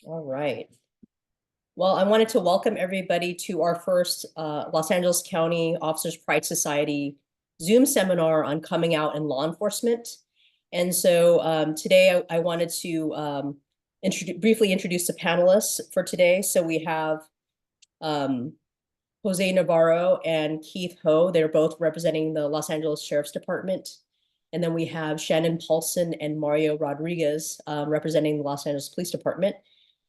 All right. Well, I wanted to welcome everybody to our first Los Angeles County Officers Pride Society Zoom seminar on coming out in law enforcement. And so today I wanted to briefly introduce the panelists for today. So we have um, Jose Navarro and Keith Ho. They're both representing the Los Angeles Sheriff's Department. And then we have Shannon Paulson and Mario Rodriguez representing the Los Angeles Police Department.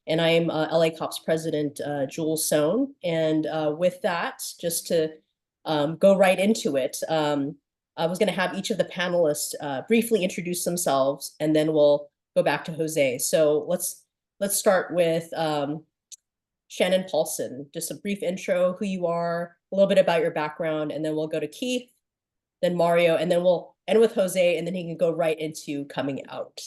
And I'm LACOPS President Jules Sohn. And with that, just to go right into it, I was going to have each of the panelists briefly introduce themselves, and then we'll go back to Jose. So let's start with Shannon Paulson. Just a brief intro, who you are, a little bit about your background, and then we'll go to Keith, then Mario, and then we'll end with Jose, and then he can go right into coming out.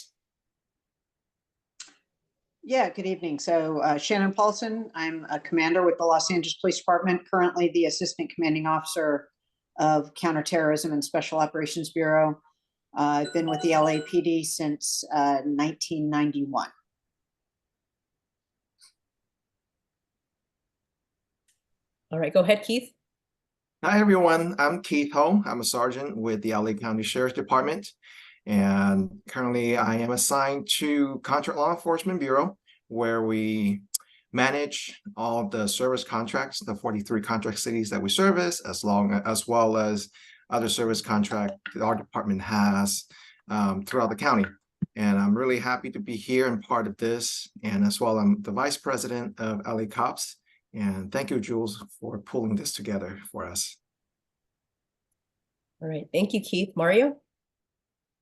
Yeah, good evening. So Shannon Paulson, I'm a commander with the Los Angeles Police Department, currently the Assistant Commanding Officer of Counterterrorism and Special Operations Bureau. I've been with the LAPD since 1991. All right, go ahead, Keith. Hi, everyone. I'm Keith Ho. I'm a sergeant with the LA County Sheriff's Department. And currently I am assigned to Contract Law Enforcement Bureau, where we manage all the service contracts, the 43 contract cities that we service, as well as other service contract that our department has throughout the county. And I'm really happy to be here and part of this. And as well, I'm the Vice President of LA Cops. And thank you, Jules, for pulling this together for us. All right, thank you, Keith. Mario?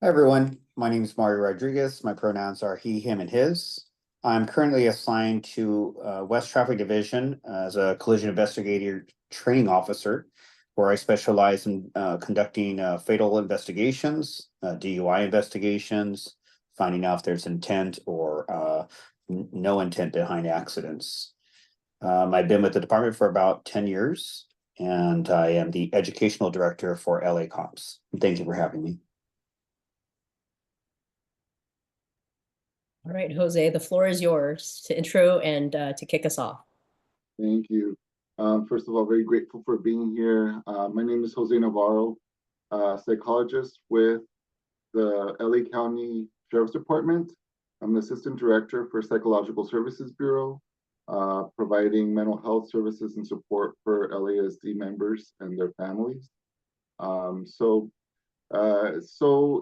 Hi, everyone. My name is Mario Rodriguez. My pronouns are he, him, and his. I'm currently assigned to West Traffic Division as a collision investigator training officer, where I specialize in conducting fatal investigations, DUI investigations, finding out if there's intent or no intent behind accidents. I've been with the department for about 10 years, and I am the educational director for LA Cops. Thank you for having me. All right, Jose, the floor is yours to intro and to kick us off. Thank you. First of all, very grateful for being here. My name is Jose Navarro, psychologist with the LA County Sheriff's Department. I'm the Assistant Director for Psychological Services Bureau, providing mental health services and support for LASD members and their families. So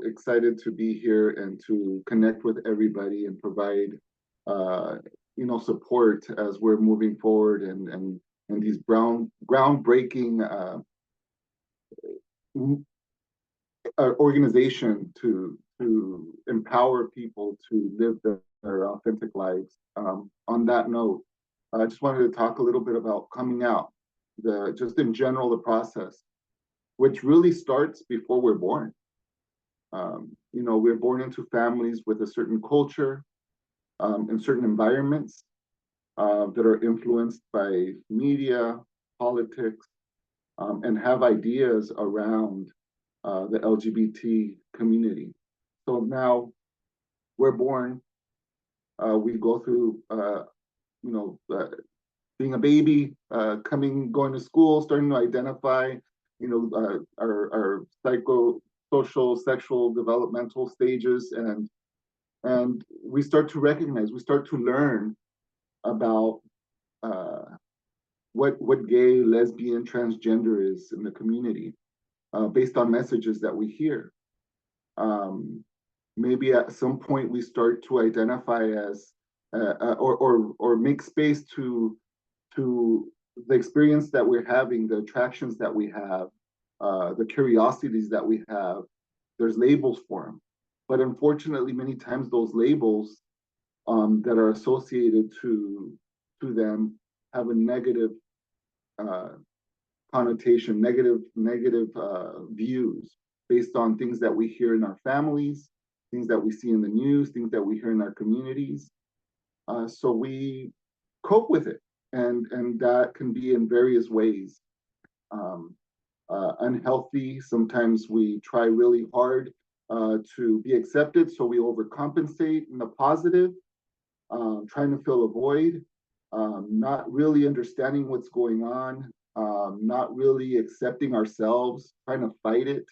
excited to be here and to connect with everybody and provide support as we're moving forward and these groundbreaking organization to empower people to live their authentic lives. On that note, I just wanted to talk a little bit about coming out, just in general, the process, which really starts before we're born. We're born into families with a certain culture and certain environments that are influenced by media, politics, and have ideas around the LGBT community. So now we're born, we go through, being a baby, going to school, starting to identify, our psychosocial, sexual, developmental stages, and we start to recognize, we start to learn about what gay, lesbian, transgender is in the community, based on messages that we hear. Maybe at some point we start to identify as or make space to the experience that we're having, the attractions that we have, the curiosities that we have. There's labels for them, but unfortunately, many times those labels that are associated to them have a negative connotation, negative views based on things that we hear in our families, things that we see in the news, things that we hear in our communities. So we cope with it, and that can be in various ways. Unhealthy. Sometimes we try really hard to be accepted, so we overcompensate in the positive. trying to fill a void, not really understanding what's going on, not really accepting ourselves, trying to fight it.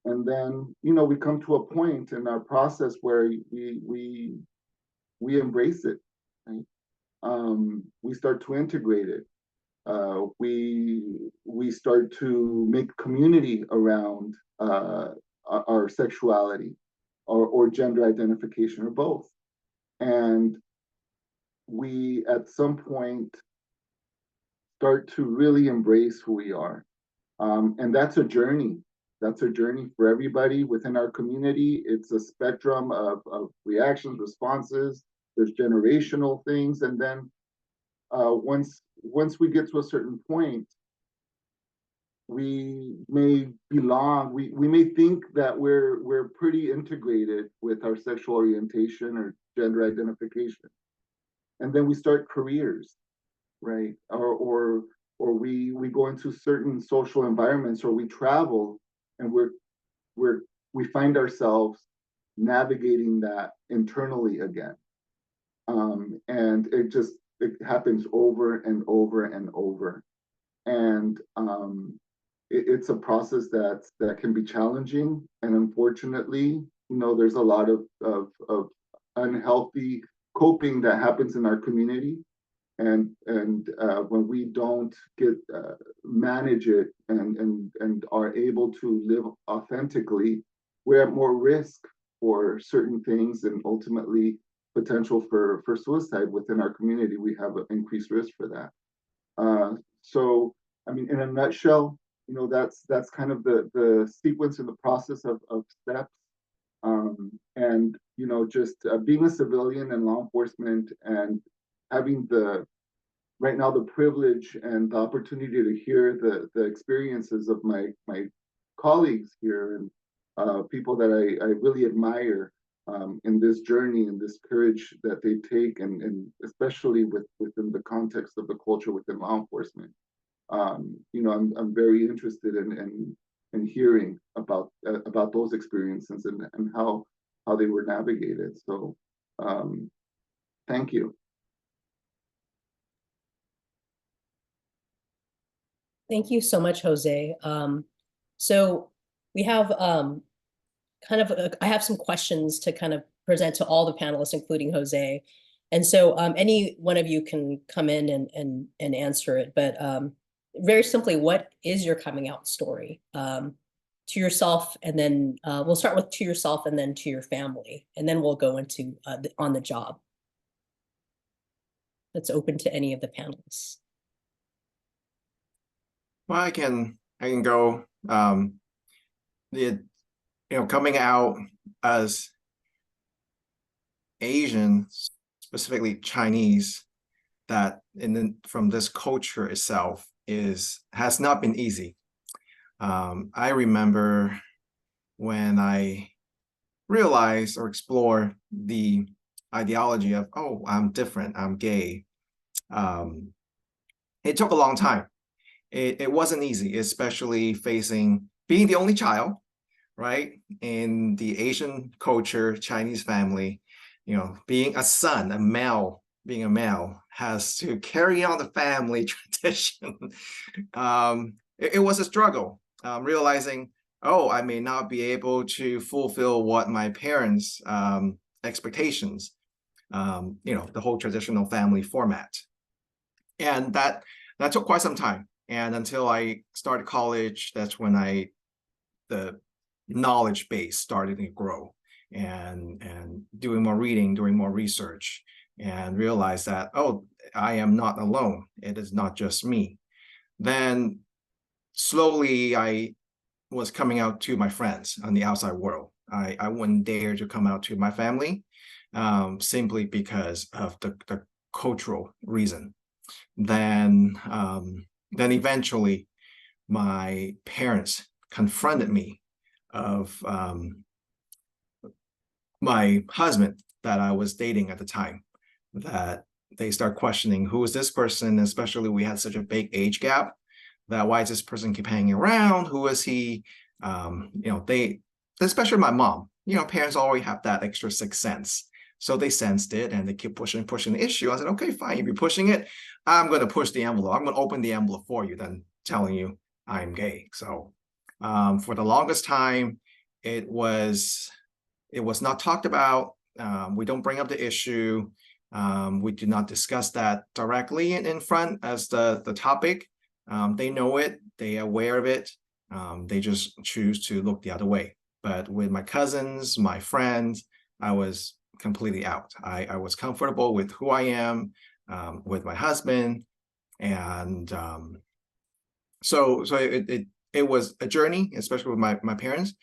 And then, we come to a point in our process where we embrace it, right? We start to integrate it. We start to make community around our sexuality or gender identification or both. And we at some point start to really embrace who we are. And that's a journey. That's a journey for everybody within our community. It's a spectrum of reactions, responses. There's generational things. And then once we get to a certain point, we may belong, we may think that we're pretty integrated with our sexual orientation or gender identification. And then we start careers, right? Or we go into certain social environments, or we travel, and we find ourselves navigating that internally again. And it happens over and over and over. And it's a process that can be challenging. And unfortunately, there's a lot of unhealthy coping that happens in our community. And when we don't manage it and are able to live authentically, we're at more risk for certain things, and ultimately potential for suicide within our community. We have an increased risk for that. So, I mean, in a nutshell, that's kind of the sequence and the process of steps. And just being a civilian in law enforcement and having right now the privilege and the opportunity to hear the experiences of my colleagues here, and people that I really admire in this journey and this courage that they take, and especially within the context of the culture within law enforcement. I'm very interested in hearing about those experiences and how they were navigated. So thank you. Thank you so much, Jose. So we have I have some questions to kind of present to all the panelists, including Jose. And so any one of you can come in and answer it. But very simply, what is your coming out story to yourself? And then we'll start with to yourself and then to your family. And then we'll go into on the job. That's open to any of the panelists. Well, I can go. Coming out as Asian, specifically Chinese, that from this culture itself has not been easy. I remember when I realized or explored the ideology of, oh, I'm different, I'm gay. It took a long time. It wasn't easy, especially being the only child, right? In the Asian culture, Chinese family, being a son, being a male has to carry on the family tradition. It was a struggle, realizing, oh, I may not be able to fulfill what my parents' expectations, the whole traditional family format. And that took quite some time. And until I started college, that's when the knowledge base started to grow, and doing more reading, doing more research, and realized that, oh, I am not alone. It is not just me. Then slowly I was coming out to my friends on the outside world. I wouldn't dare to come out to my family simply because of the cultural reason. Then eventually my parents confronted me of my husband that I was dating at the time, that they start questioning, who is this person? Especially we had such a big age gap, that why does this person keep hanging around? Who is he? Especially my mom, parents always have that extra sixth sense So they sensed it and they keep pushing the issue. I said, okay, fine. If you're pushing it, I'm going to push the envelope. I'm going to open the envelope for you, then telling you I'm gay. So for the longest time, it was not talked about. We don't bring up the issue. We do not discuss that directly in front as the topic. They know it, they are aware of it. They just choose to look the other way. But with my cousins, my friends, I was completely out. I was comfortable with who I am, with my husband. And so it was a journey, especially with my parents.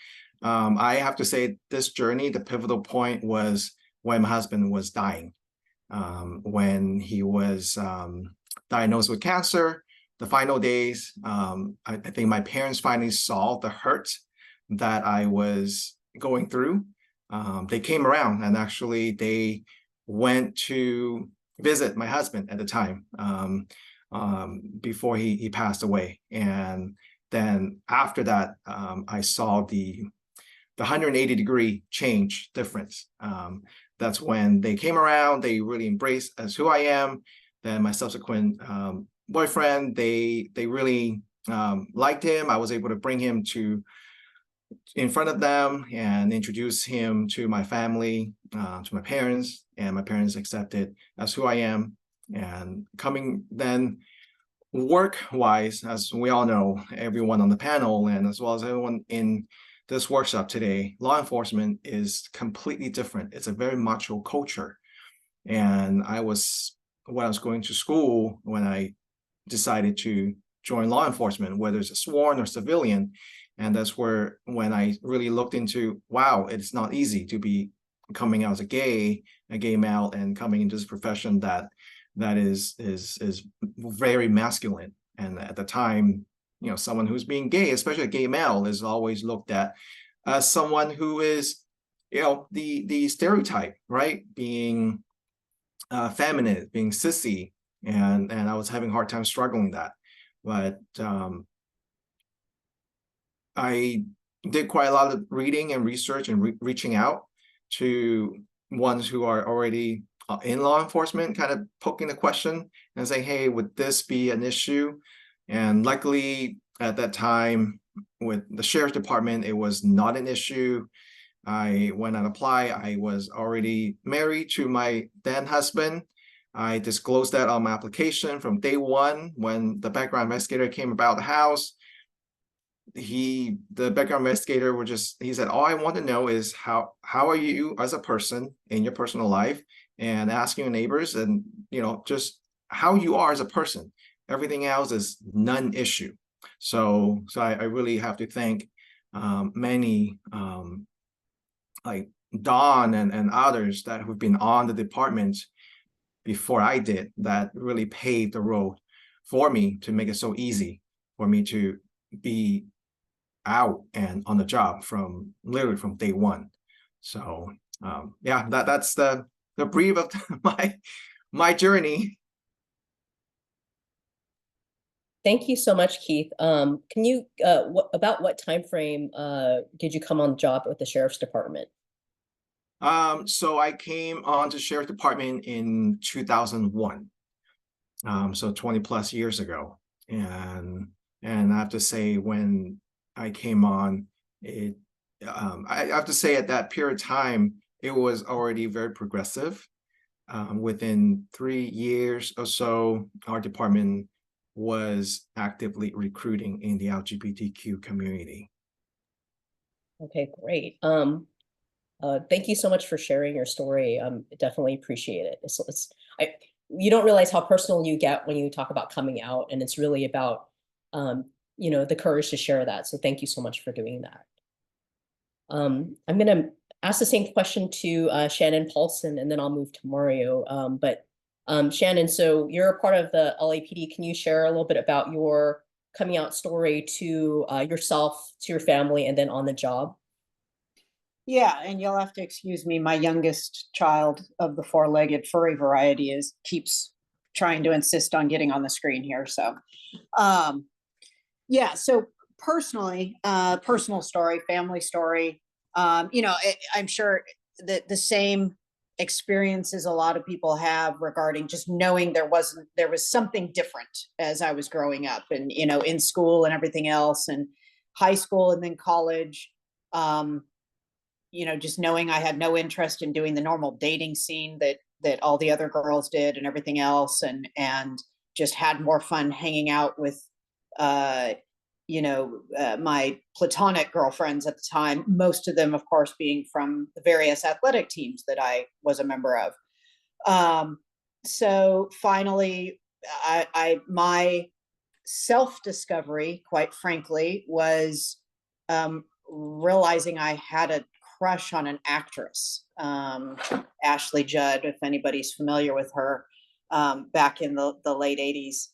I have to say this journey, the pivotal point was when my husband was dying. When he was diagnosed with cancer, the final days, I think my parents finally saw the hurt that I was going through. They came around and actually they went to visit my husband at the time before he passed away. And then after that, I saw the 180-degree change difference. That's when they came around, they really embraced as who I am. Then my subsequent boyfriend, they really liked him. I was able to bring him in front of them and introduce him to my family, to my parents, and my parents accepted as who I am. And coming then work-wise, as we all know, everyone on the panel and as well as everyone in this workshop today, law enforcement is completely different. It's a very macho culture. And when I was going to school, when I decided to join law enforcement, whether it's a sworn or civilian, and that's when I really looked into, wow, it's not easy to be coming out as a gay male and coming into this profession that is very masculine. And at the time, someone who's being gay, especially a gay male, is always looked at as someone who is, the stereotype, right? Being feminine, being sissy, and I was having a hard time struggling that. But I did quite a lot of reading and research and reaching out to ones who are already in law enforcement, kind of poking the question and saying, hey, would this be an issue? And luckily at that time with the sheriff's department, it was not an issue. When I applied, I was already married to my then husband. I disclosed that on my application from day one. When the background investigator came about the house, the background investigator he said, all I want to know is how are you as a person in your personal life, and asking your neighbors, and just how you are as a person. Everything else is non-issue. So I really have to thank many like Don and others that have been on the department before I did, that really paved the road for me to make it so easy for me to be out and on the job literally from day one. So yeah, that's the brief of my journey. Thank you so much, Keith. Can you about what time frame did you come on the job with the sheriff's department? So I came on to sheriff's department in 2001. So 20 plus years ago. And I have to say, when I came on, I have to say at that period of time, it was already very progressive. Within 3 years or so, our department was actively recruiting in the LGBTQ community. Okay, great. Thank you so much for sharing your story. Definitely appreciate it. You don't realize how personal you get when you talk about coming out, and it's really about, the courage to share that. So thank you so much for doing that. I'm going to ask the same question to Shannon Paulson, and then I'll move to Mario. Shannon, so you're a part of the LAPD. Can you share a little bit about your coming out story to yourself, to your family, and then on the job? Yeah, and you'll have to excuse me. My youngest child of the four-legged furry variety keeps trying to insist on getting on the screen here. So, yeah. So personally, personal story, family story. I'm sure that the same experiences a lot of people have regarding just knowing there was something different as I was growing up, and in school and everything else, and high school and then college. Just knowing I had no interest in doing the normal dating scene that all the other girls did and everything else, and just had more fun hanging out with my platonic girlfriends at the time, most of them, of course, being from the various athletic teams that I was a member of. So finally, my self-discovery, quite frankly, was realizing I had a crush on an actress, Ashley Judd, if anybody's familiar with her, back in the late 80s.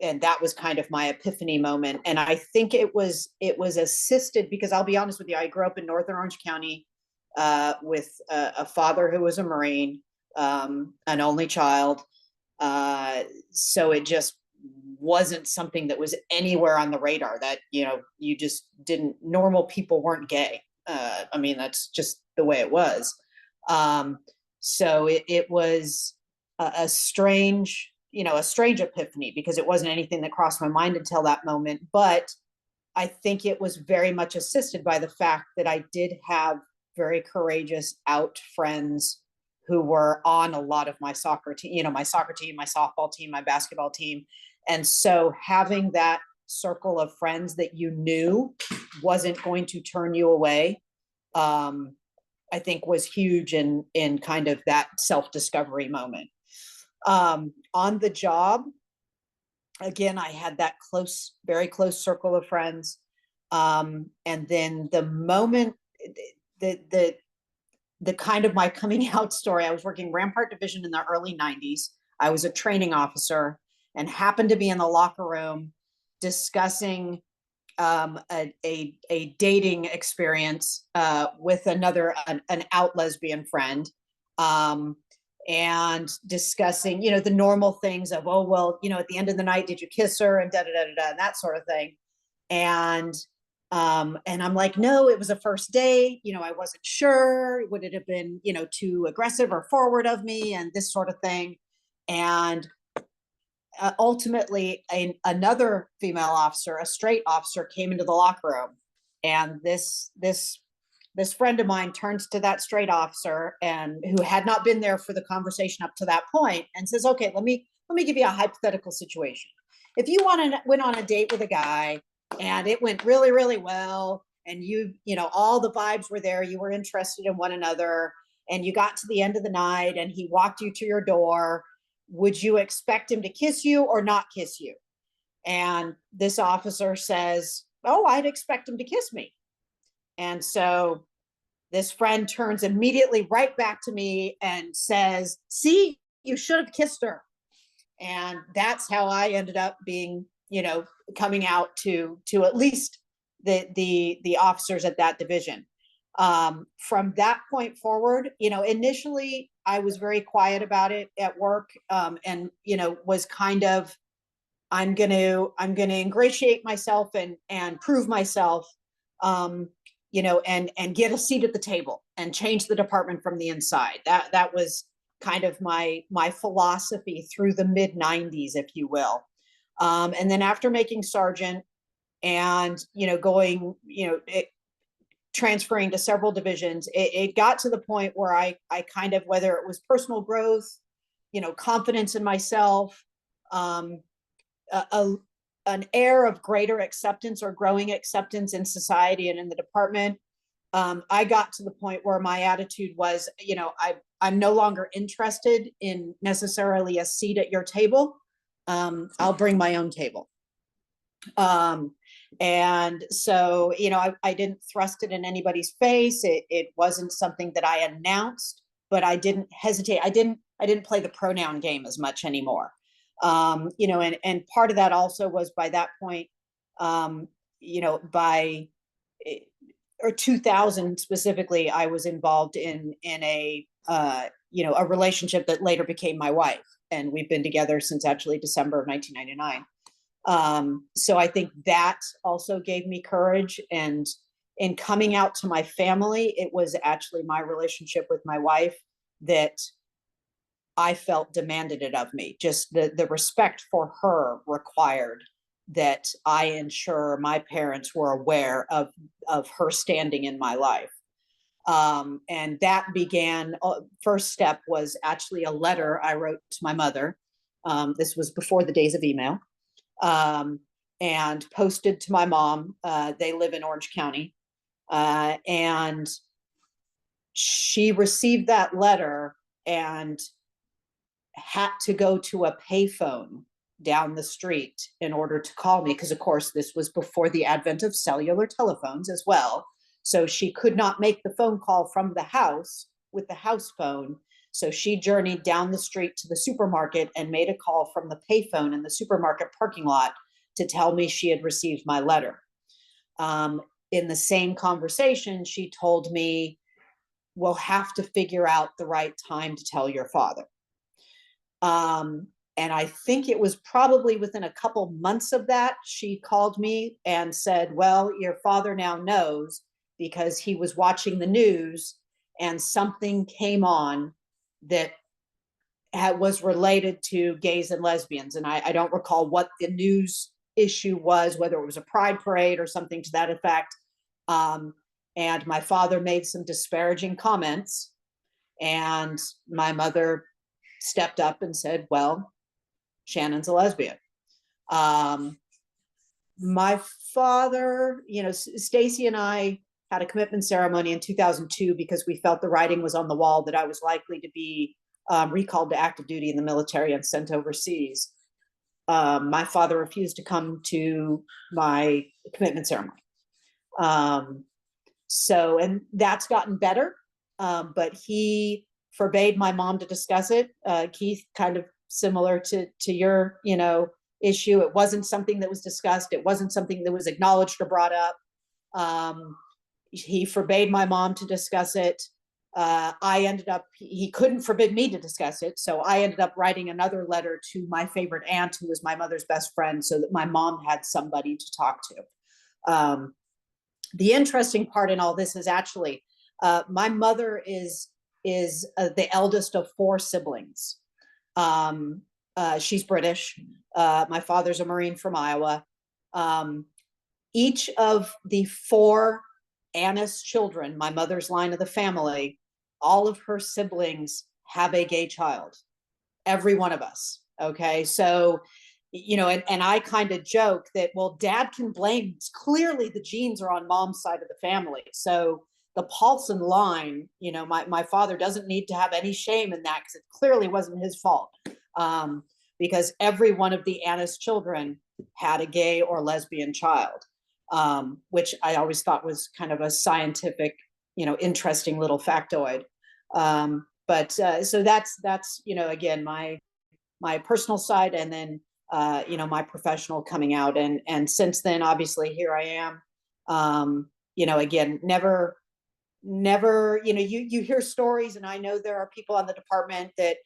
And that was kind of my epiphany moment. And I think it was assisted because I'll be honest with you, I grew up in Northern Orange County with a father who was a Marine, an only child. So it just wasn't something that was anywhere on the radar, that, you just didn't, normal people weren't gay. I mean, that's just the way it was. So it was a strange epiphany, because it wasn't anything that crossed my mind until that moment. But I think it was very much assisted by the fact that I did have very courageous out friends who were on a lot of my soccer team, my soccer team, my softball team, my basketball team. And so having that circle of friends that you knew wasn't going to turn you away, I think was huge in kind of that self-discovery moment. On the job, again, I had that very close circle of friends. And then the moment, the kind of my coming out story, I was working Rampart Division in the early 90s. I was a training officer and happened to be in the locker room discussing a dating experience with an out lesbian friend, and discussing, the normal things of, oh, well, at the end of the night, did you kiss her, and and that sort of thing. And I'm like, no, it was a first date. I wasn't sure. Would it have been, too aggressive or forward of me, and this sort of thing. And ultimately, another female officer, a straight officer, came into the locker room, and this friend of mine turns to that straight officer, and who had not been there for the conversation up to that point, and says, okay, let me give you a hypothetical situation. If you went on a date with a guy and it went really, really well, and all the vibes were there, you were interested in one another, and you got to the end of the night and he walked you to your door, would you expect him to kiss you or not kiss you? And this officer says, oh, I'd expect him to kiss me. And so this friend turns immediately right back to me and says, see, you should have kissed her. And that's how I ended up being, coming out to at least the officers at that division. From that point forward, initially I was very quiet about it at work, and, was kind of, I'm going to ingratiate myself and prove myself, and get a seat at the table and change the department from the inside. That was kind of my philosophy through the mid 90s, if you will. And then after making sergeant and, going, transferring to several divisions, it got to the point where I kind of, whether it was personal growth, confidence in myself, an air of greater acceptance or growing acceptance in society and in the department, I got to the point where my attitude was, I'm no longer interested in necessarily a seat at your table. I'll bring my own table. And so, I didn't thrust it in anybody's face. It wasn't something that I announced, but I didn't hesitate. I didn't play the pronoun game as much anymore. And part of that also was by that point, by 2000 specifically, I was involved in a relationship that later became my wife, and we've been together since actually December of 1999. So I think that also gave me courage, and in coming out to my family, it was actually my relationship with my wife that I felt demanded it of me. Just the respect for her required that I ensure my parents were aware of her standing in my life. And that began, first step was actually a letter I wrote to my mother. This was before the days of email, and posted to my mom. They live in Orange County. And she received that letter and had to go to a payphone down the street in order to call me, because of course this was before the advent of cellular telephones as well. So she could not make the phone call from the house with the house phone. So she journeyed down the street to the supermarket and made a call from the payphone in the supermarket parking lot to tell me she had received my letter. In the same conversation, she told me, we'll have to figure out the right time to tell your father. And I think it was probably within a couple months of that, she called me and said, well, your father now knows, because he was watching the news and something came on that was related to gays and lesbians. And I don't recall what the news issue was, whether it was a pride parade or something to that effect. And my father made some disparaging comments, and my mother stepped up and said, well, Shannon's a lesbian. My father, Stacy and I had a commitment ceremony in 2002 because we felt the writing was on the wall that I was likely to be recalled to active duty in the military and sent overseas. My father refused to come to my commitment ceremony. And that's gotten better, but he forbade my mom to discuss it. Keith, kind of similar to your, issue. It wasn't something that was discussed. It wasn't something that was acknowledged or brought up. He forbade my mom to discuss it. He couldn't forbid me to discuss it. So I ended up writing another letter to my favorite aunt, who was my mother's best friend, so that my mom had somebody to talk to. The interesting part in all this is actually, my mother is the eldest of 4 siblings. She's British. My father's a Marine from Iowa. Each of the 4 Annis children, my mother's line of the family, all of her siblings have a gay child. Every one of us. Okay. So, and I kind of joke that, well, dad can blame, clearly the genes are on mom's side of the family. So the Paulson line, my father doesn't need to have any shame in that, because it clearly wasn't his fault. Because every one of the Annis children had a gay or lesbian child, which I always thought was kind of a scientific, interesting little factoid. So that's, again, my personal side, and then, my professional coming out. And since then, obviously, here I am. Again, never, you hear stories, and I know there are people on the department that,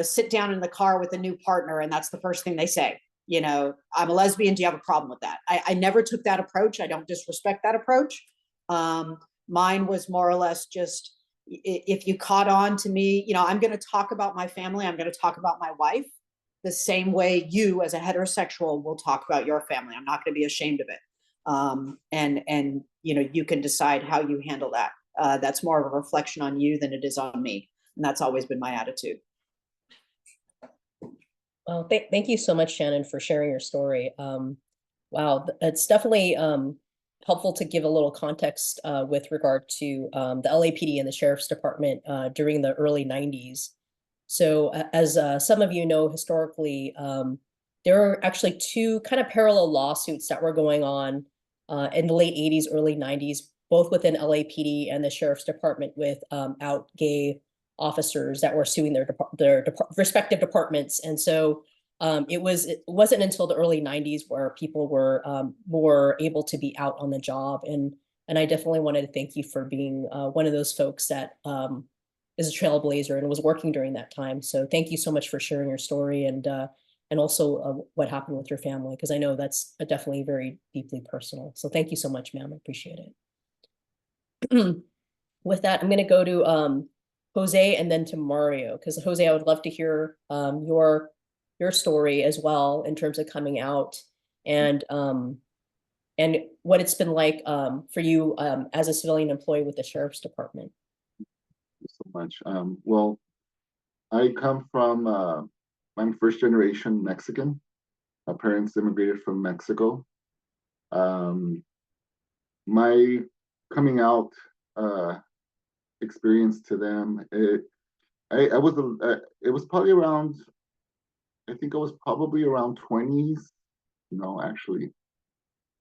sit down in the car with a new partner, and that's the first thing they say. I'm a lesbian. Do you have a problem with that? I never took that approach. I don't disrespect that approach. Mine was more or less just, if you caught on to me, I'm going to talk about my family. I'm going to talk about my wife the same way you, as a heterosexual, will talk about your family. I'm not going to be ashamed of it. And you can decide how you handle that. That's more of a reflection on you than it is on me. And that's always been my attitude. Well, thank you so much, Shannon, for sharing your story. Wow, it's definitely helpful to give a little context with regard to the LAPD and the Sheriff's Department during the early 90s. So as some of you know, historically, there are actually 2 kind of parallel lawsuits that were going on in the late 80s, early 90s, both within LAPD and the Sheriff's Department, with out gay officers that were suing their respective departments. And so it wasn't until the early 90s where people were more able to be out on the job. And I definitely wanted to thank you for being one of those folks that is a trailblazer and was working during that time. So thank you so much for sharing your story, and also what happened with your family, because I know that's definitely very deeply personal. So thank you so much, ma'am. I appreciate it. With that, I'm going to go to Jose and then to Mario, because Jose, I would love to hear your story as well in terms of coming out and what it's been like for you as a civilian employee with the Sheriff's Department. Thank you so much. Well, I come from, I'm first generation Mexican. My parents immigrated from Mexico. My coming out experience to them, it was probably around, I think I was probably around 20s. No, actually,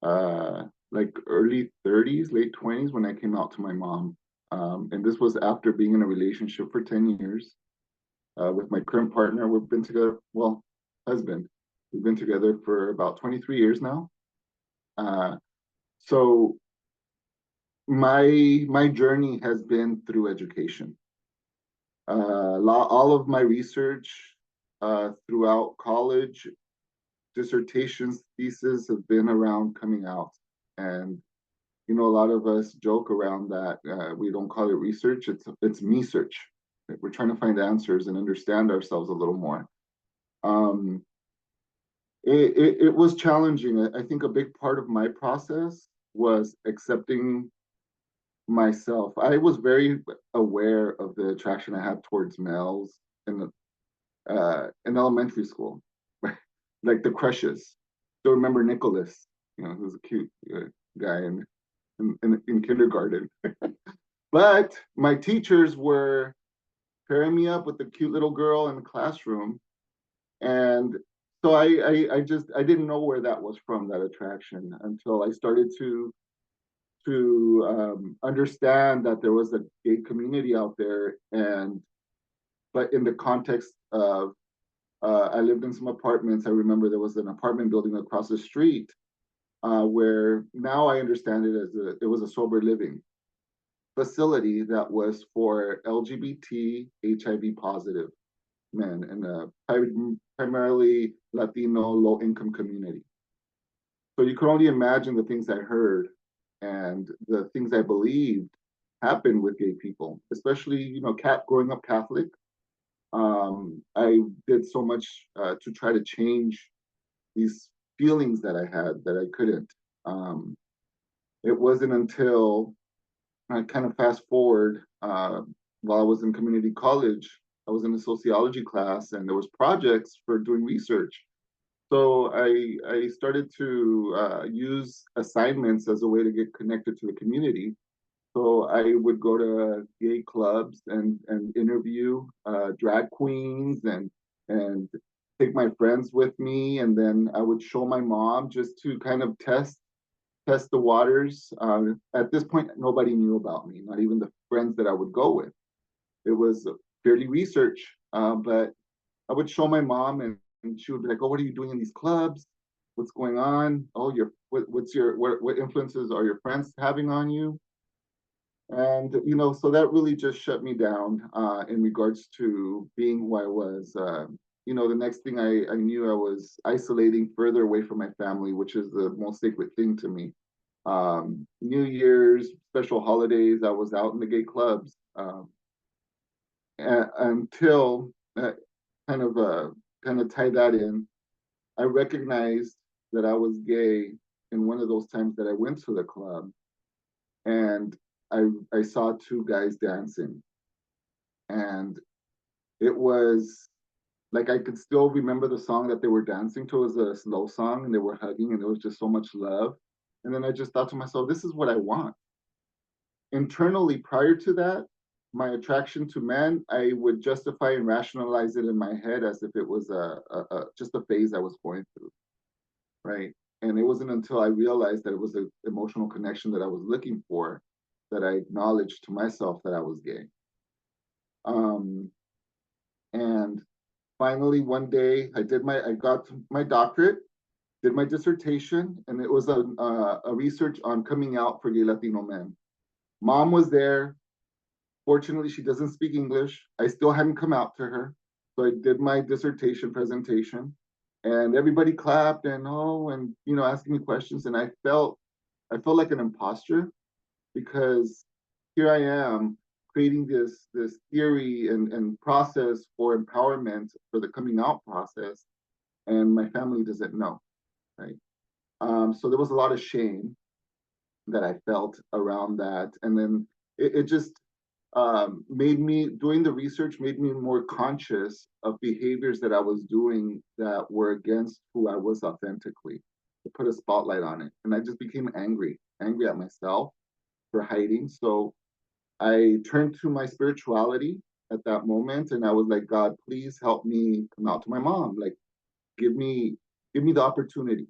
like early 30s, late 20s when I came out to my mom. And this was after being in a relationship for 10 years with my current partner. We've been together, well, husband. We've been together for about 23 years now. So my journey has been through education. All of my research throughout college, dissertations, theses have been around coming out. And you know, a lot of us joke around that. We don't call it research; it's me search. We're trying to find answers and understand ourselves a little more. Um, it was challenging. I think a big part of my process was accepting myself. I was very aware of the attraction I had towards males in elementary school, like the crushes. Still remember Nicholas, you know, who's a cute guy in kindergarten. But my teachers were pairing me up with the cute little girl in the classroom, and so I didn't know where that was from, that attraction, until I started to understand that there was a gay community out there, and but in the context of I lived in some apartments. I remember there was an apartment building across the street where now I understand it as it was a sober living facility that was for LGBT HIV positive men in a primarily Latino low income community. So you can only imagine the things I heard and the things I believed happened with gay people, especially, you know, growing up Catholic. I did so much to try to change these feelings that I had that I couldn't. It wasn't until I kind of fast forward while I was in community college, I was in a sociology class and there was projects for doing research. So I started to use assignments as a way to get connected to the community. So I would go to gay clubs and interview drag queens and take my friends with me, and then I would show my mom just to kind of test the waters. At this point, nobody knew about me, not even the friends that I would go with. It was purely research, but I would show my mom, and she would be like, "Oh, what are you doing in these clubs? What's going on? Oh, what influences are your friends having on you?" And you know, so that really just shut me down in regards to being who I was. You know, the next thing I knew, I was isolating further away from my family, which is the most sacred thing to me. New Year's, special holidays, I was out in the gay clubs until kind of tie that in. I recognized that I was gay in one of those times that I went to the club, and I saw two guys dancing, and it was like I could still remember the song that they were dancing to. It was a slow song, and they were hugging, and there was just so much love. And then I just thought to myself, this is what I want. Internally, prior to that, my attraction to men, I would justify and rationalize it in my head as if it was just a phase I was going through, right? And it wasn't until I realized that it was an emotional connection that I was looking for that I acknowledged to myself that I was gay. And finally, one day, I got my doctorate, did my dissertation, and it was a research on coming out for gay Latino men. Mom was there. Fortunately, she doesn't speak English. I still hadn't come out to her. So I did my dissertation presentation, and everybody clapped and you know, asking me questions. And I felt like an imposter because here I am creating this theory and process for empowerment for the coming out process, and my family doesn't know, right? So there was a lot of shame that I felt around that, and then it just made me, doing the research made me more conscious of behaviors that I was doing that were against who I was authentically, to put a spotlight on it. And I just became angry at myself for hiding. So I turned to my spirituality at that moment, and I was like, God, please help me come out to my mom. Like, give me the opportunity.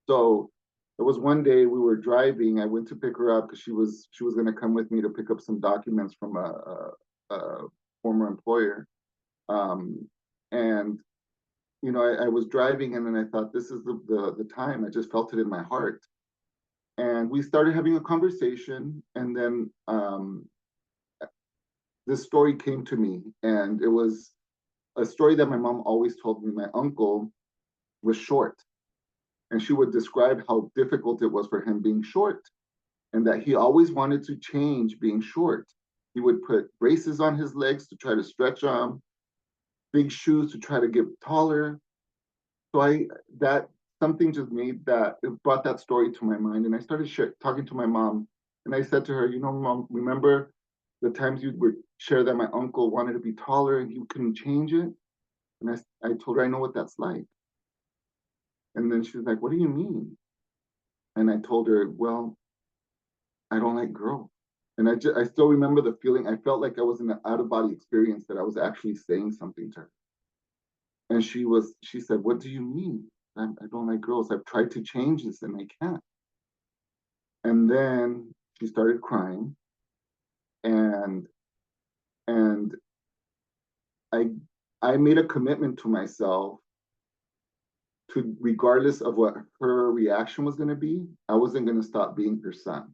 So there was one day we were driving. I went to pick her up because she was going to come with me to pick up some documents from a former employer. And you know, I was driving, and then I thought, this is the time. I just felt it in my heart, and we started having a conversation. And then this story came to me, and it was a story that my mom always told me. My uncle was short, and she would describe how difficult it was for him being short, and that he always wanted to change being short. He would put braces on his legs to try to stretch them, big shoes to try to get taller. So that something just made that, it brought that story to my mind, and I started talking to my mom, and I said to her, you know, Mom, remember the times you would share that my uncle wanted to be taller and he couldn't change it? And I told her, I know what that's like. And then she was like, what do you mean? And I told her, well, I don't like girls. And I still remember the feeling. I felt like I was in an out of body experience, that I was actually saying something to her. And she said, what do you mean? I don't like girls. I've tried to change this and I can't. And then she started crying. And and I I made a commitment to myself to, regardless of what her reaction was going to be, I wasn't going to stop being her son.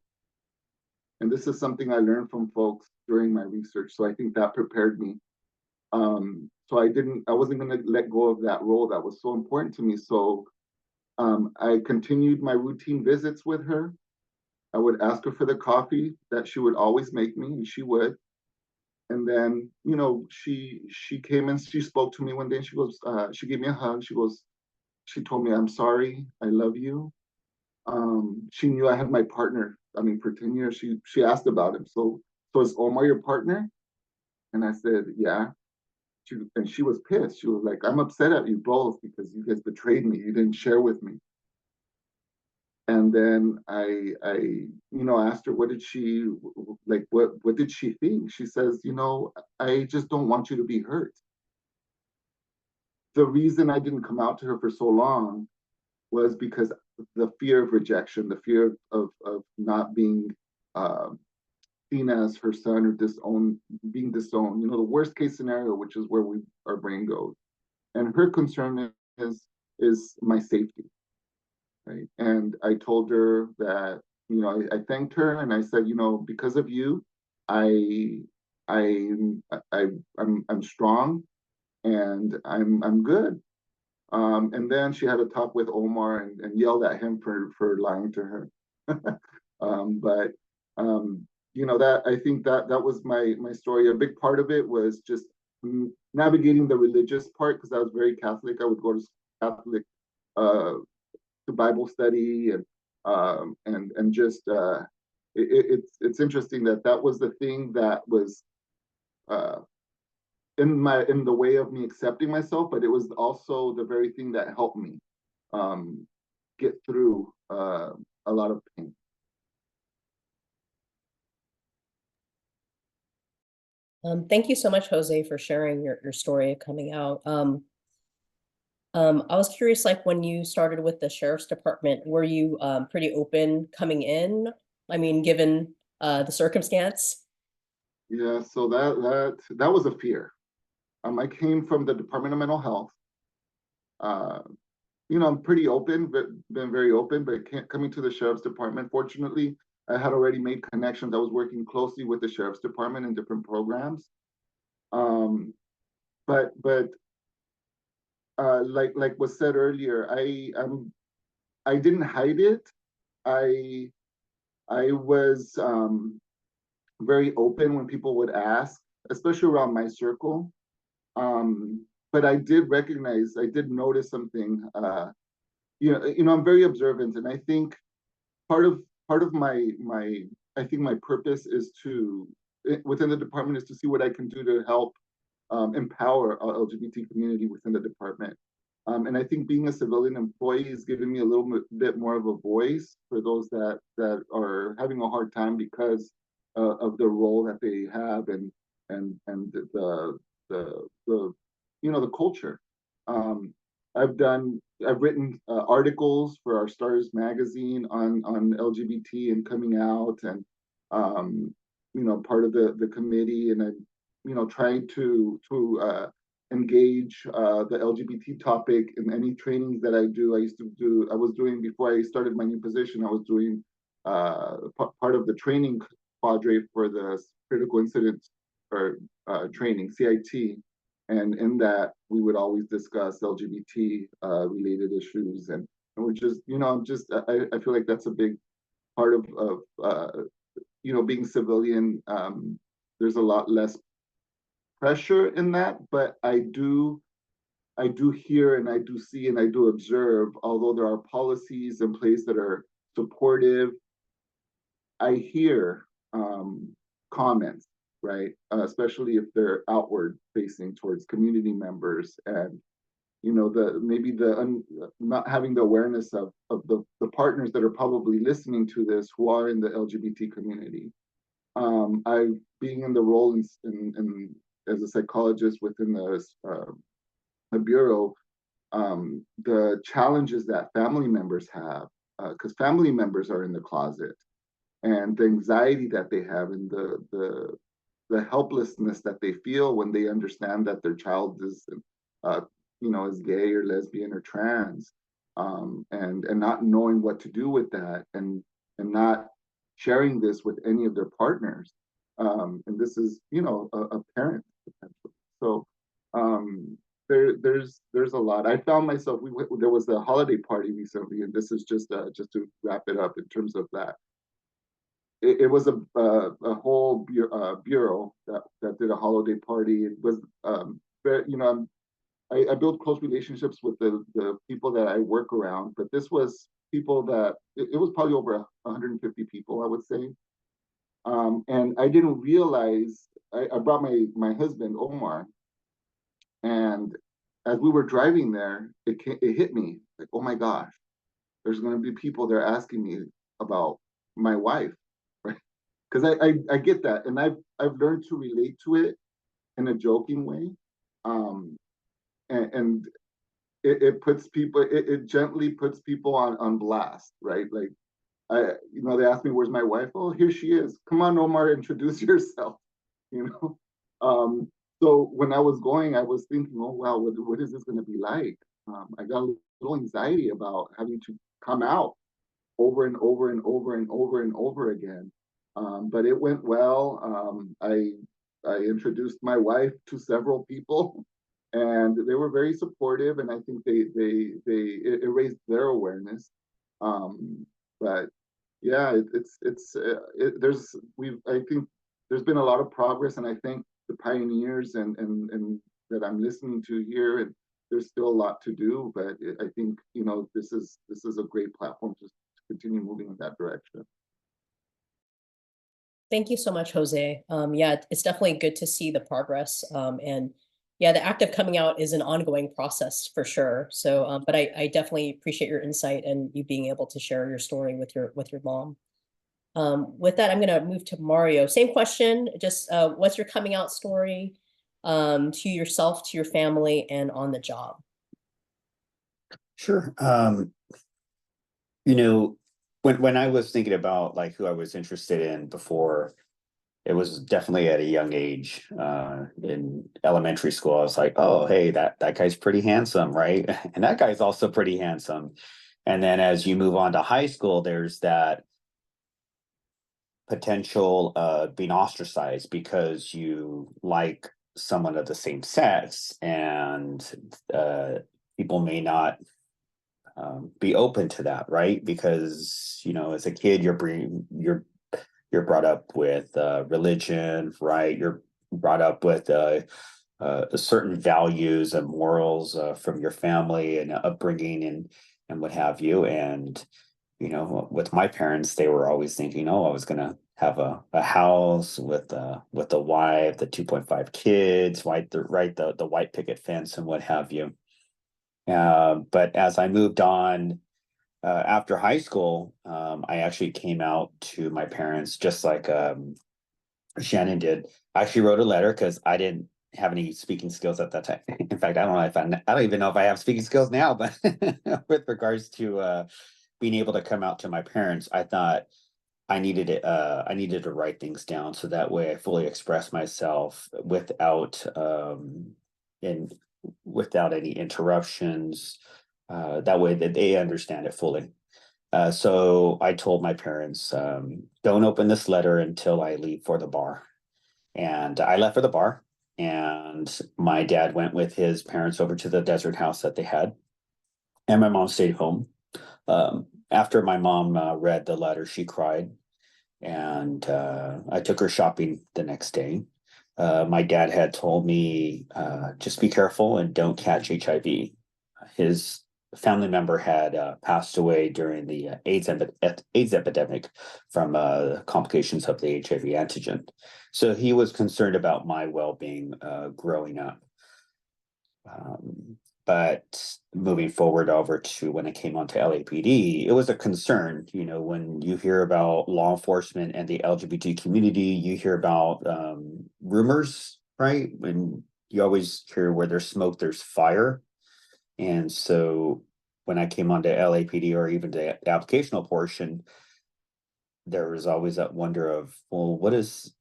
And this is something I learned from folks during my research. So I think that prepared me. So I wasn't going to let go of that role that was so important to me. So I continued my routine visits with her. I would ask her for the coffee that she would always make me, and she would. And then, you know, she came and she spoke to me one day, and she goes, she gave me a hug. She told me, I'm sorry, I love you. She knew I had my partner. I mean, for 10 years, she asked about him. So is Omar your partner? And I said, yeah. And she was pissed. She was like, I'm upset at you both because you guys betrayed me. You didn't share with me. And then I asked her, what did she, like, what did she think? She says, you know, I just don't want you to be hurt. The reason I didn't come out to her for so long was because the fear of rejection, the fear of not being seen as her son, or being disowned, you know, the worst case scenario, which is where our brain goes. And her concern is my safety, right? And I told her that, you know, I thanked her, and I said, you know, because of you, I I I'm strong, and I'm good. And then she had a talk with Omar, and yelled at him for lying to her. But you know, that, I think that was my story. A big part of it was just navigating the religious part, because I was very Catholic. I would go to Catholic to Bible study, and just it's interesting that was the thing that was uh, in the way of me accepting myself, but it was also the very thing that helped me get through a lot of pain. Thank you so much, Jose, for sharing your story of coming out. I was curious, like when you started with the sheriff's department, were you pretty open coming in? I mean, given the circumstance? Yeah, so that was a fear. I came from the Department of Mental Health. You know, I'm pretty open, but been very open, but coming to the sheriff's department, fortunately, I had already made connections. I was working closely with the sheriff's department in different programs. But like was said earlier, I didn't hide it. I was very open when people would ask, especially around my circle. But I did notice something. I'm very observant, and I think part of I think my purpose is within the department, is to see what I can do to help empower our LGBT community within the department. And I think being a civilian employee is giving me a little bit more of a voice for those that are having a hard time because of the role that they have, and the culture. Um, I've written articles for our Stars magazine on LGBT and coming out, and part of the committee, and I'm trying to engage the LGBT topic in any trainings that I do. I was doing, before I started my new position, I was doing part of the training cadre for the critical incident or training, CIT. And in that, we would always discuss LGBT related issues. And we're just, I feel like that's a big part of being civilian. There's a lot less pressure in that, but I do hear, and I do see, and I do observe, although there are policies in place that are supportive, I hear comments, right? Especially if they're outward facing towards community members, and maybe not having the awareness of the partners that are probably listening to this, who are in the LGBT community. I being in the role in as a psychologist within the bureau, the challenges that family members have, because family members are in the closet, and the anxiety that they have, and the helplessness that they feel when they understand that their child is is gay or lesbian or trans, and not knowing what to do with that, and not sharing this with any of their partners. And this is a parent potentially. So there's a lot. I found myself, there was a holiday party recently, and this is just to wrap it up in terms of that. It was a whole bureau that did a holiday party. It was very, I build close relationships with the people that I work around, but this was people that it was probably over 150 people, I would say. And I didn't realize, I brought my husband Omar, and as we were driving there, it hit me like, oh my gosh, there's going to be people there asking me about my wife, right? Because I get that, and I've learned to relate to it in a joking way, and it puts people, it gently puts people on blast, right? Like, they ask me, where's my wife? Oh, here she is. Come on, Omar, introduce yourself. So when I was going, I was thinking, oh wow, what is this going to be like? I got a little anxiety about having to come out over and over and over and over and over again. But it went well. I introduced my wife to several people, and they were very supportive, and I think it raised their awareness. But yeah, I think there's been a lot of progress, and I think the pioneers and that I'm listening to here, and there's still a lot to do, but I think this is a great platform to continue moving in that direction. Thank you so much, Jose. Yeah, it's definitely good to see the progress. And yeah, the act of coming out is an ongoing process for sure. So, but I definitely appreciate your insight and you being able to share your story with your mom. With that, I'm going to move to Mario. Same question, just what's your coming out story to yourself, to your family, and on the job? Sure. When I was thinking about like who I was interested in before, it was definitely at a young age. In elementary school, I was like, oh, hey, that guy's pretty handsome, right? And that guy's also pretty handsome. And then as you move on to high school, there's that potential being ostracized because you like someone of the same sex, and people may not be open to that, right? Because as a kid, you're brought up with religion, right? You're brought up with certain values and morals from your family and upbringing and what have you. And you know, with my parents, they were always thinking, oh, I was gonna have a house with a wife, the 2.5 kids, right? The white picket fence and what have you. But as I moved on after high school, I actually came out to my parents just like Shannon did. I actually wrote a letter because I didn't have any speaking skills at that time. In fact, I don't even know if I have speaking skills now, but with regards to being able to come out to my parents, I thought I needed to write things down so that way I fully express myself in without any interruptions. That way that they understand it fully. So I told my parents, don't open this letter until I leave for the bar. And I left for the bar, and my dad went with his parents over to the desert house that they had, and my mom stayed home. After my mom read the letter, she cried, and I took her shopping the next day. My dad had told me, just be careful and don't catch HIV. His family member had passed away during the AIDS epidemic from complications of the HIV antigen. So he was concerned about my well-being growing up. But moving forward over to when it came onto LAPD, it was a concern. You know, when you hear about law enforcement and the LGBT community, you hear about rumors, right? When you always hear where there's smoke, there's fire. And so when I came onto LAPD or even the applicational portion, there was always that wonder of, well, what does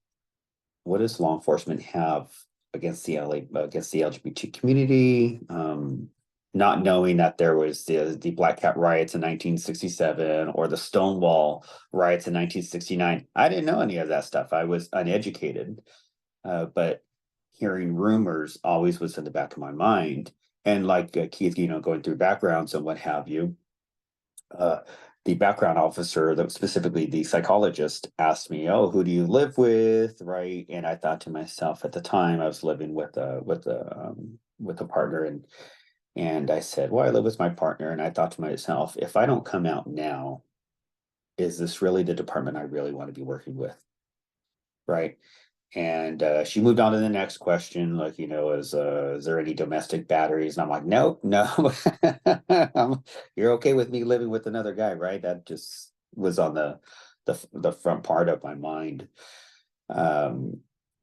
law enforcement have against the LGBT community? Not knowing that there was the Black Cat riots in 1967 or the Stonewall riots in 1969. I didn't know any of that stuff. I was uneducated, but hearing rumors always was in the back of my mind. And like Keith, you know, going through backgrounds and what have you, the background officer, specifically the psychologist, asked me, "Oh, who do you live with?" Right, and I thought to myself at the time I was living with a partner, and I said, "Well, I live with my partner," and I thought to myself, if I don't come out now, is this really the department I really want to be working with? Right. And she moved on to the next question, like, you know, is there any domestic batteries? And I'm like, nope, no. You're okay with me living with another guy, right? That just was on the front part of my mind.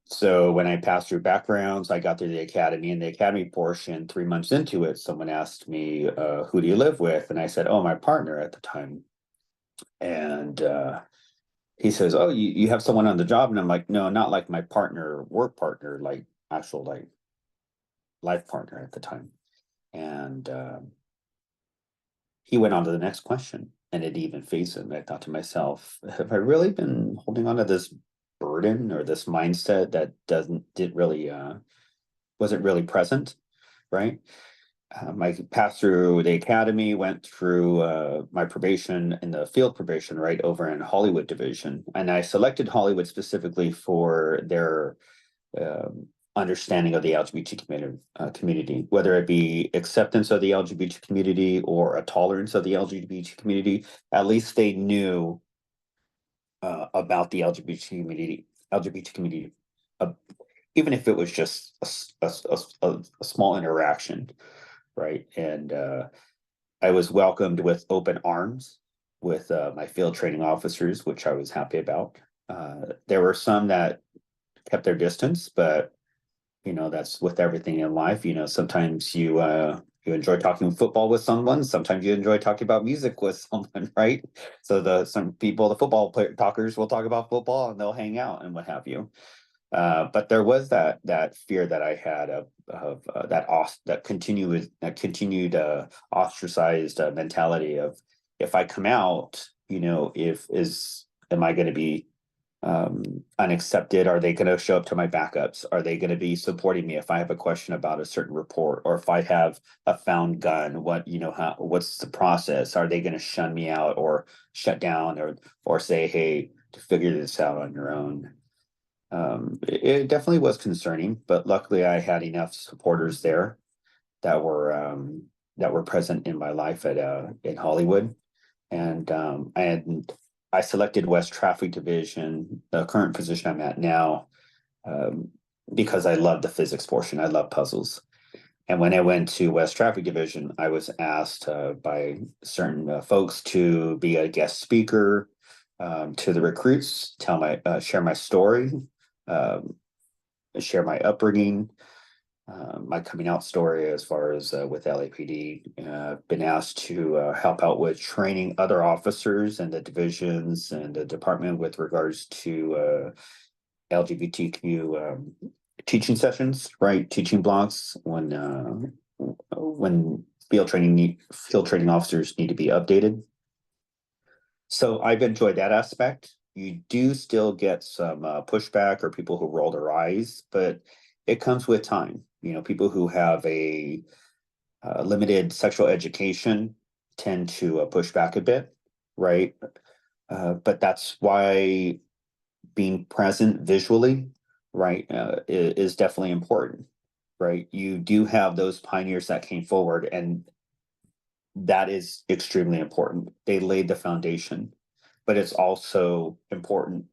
So when I passed through backgrounds, I got through the academy. And the academy portion, 3 months into it, someone asked me, who do you live with? And I said, oh, my partner at the time. And he says, oh, you have someone on the job? And I'm like, no, not like my partner, work partner, like actual like life partner at the time. And he went on to the next question, and it even faced him. I thought to myself, have I really been holding on to this burden or this mindset that wasn't really present, right? I passed through the academy, went through my probation in the field probation right over in Hollywood division. And I selected Hollywood specifically for their understanding of the LGBT community, whether it be acceptance of the LGBT community or a tolerance of the LGBT community. At least they knew about the LGBT community, even if it was just a small interaction. Right. And I was welcomed with open arms with my field training officers, which I was happy about. There were some that kept their distance, but you know, that's with everything in life. You know, sometimes you enjoy talking football with someone. Sometimes you enjoy talking about music with someone, right? So some people, the football talkers, will talk about football and they'll hang out and what have you. But there was that fear that I had of that continued ostracized mentality of, if I come out, you know, am I going to be unaccepted? Are they going to show up to my backups? Are they going to be supporting me if I have a question about a certain report, or if I have a found gun? What's the process? Are they going to shun me out or shut down or say, hey, figure this out on your own. It definitely was concerning, but luckily I had enough supporters there that were present in my life in Hollywood. And I selected West Traffic Division, the current position I'm at now, um, because I love the physics portion. I love puzzles. And when I went to West Traffic Division, I was asked by certain folks to be a guest speaker to the recruits, share my story, um, share my upbringing, my coming out story as far as with LAPD. Been asked to help out with training other officers and the divisions and the department with regards to LGBTQ teaching sessions, right? Teaching blocks when field training officers need to be updated. So I've enjoyed that aspect. You do still get some pushback or people who roll their eyes, but it comes with time. You know, people who have a limited sexual education tend to push back a bit, right? But that's why being present visually, right, is definitely important, right? You do have those pioneers that came forward, and that is extremely important. They laid the foundation, but it's also important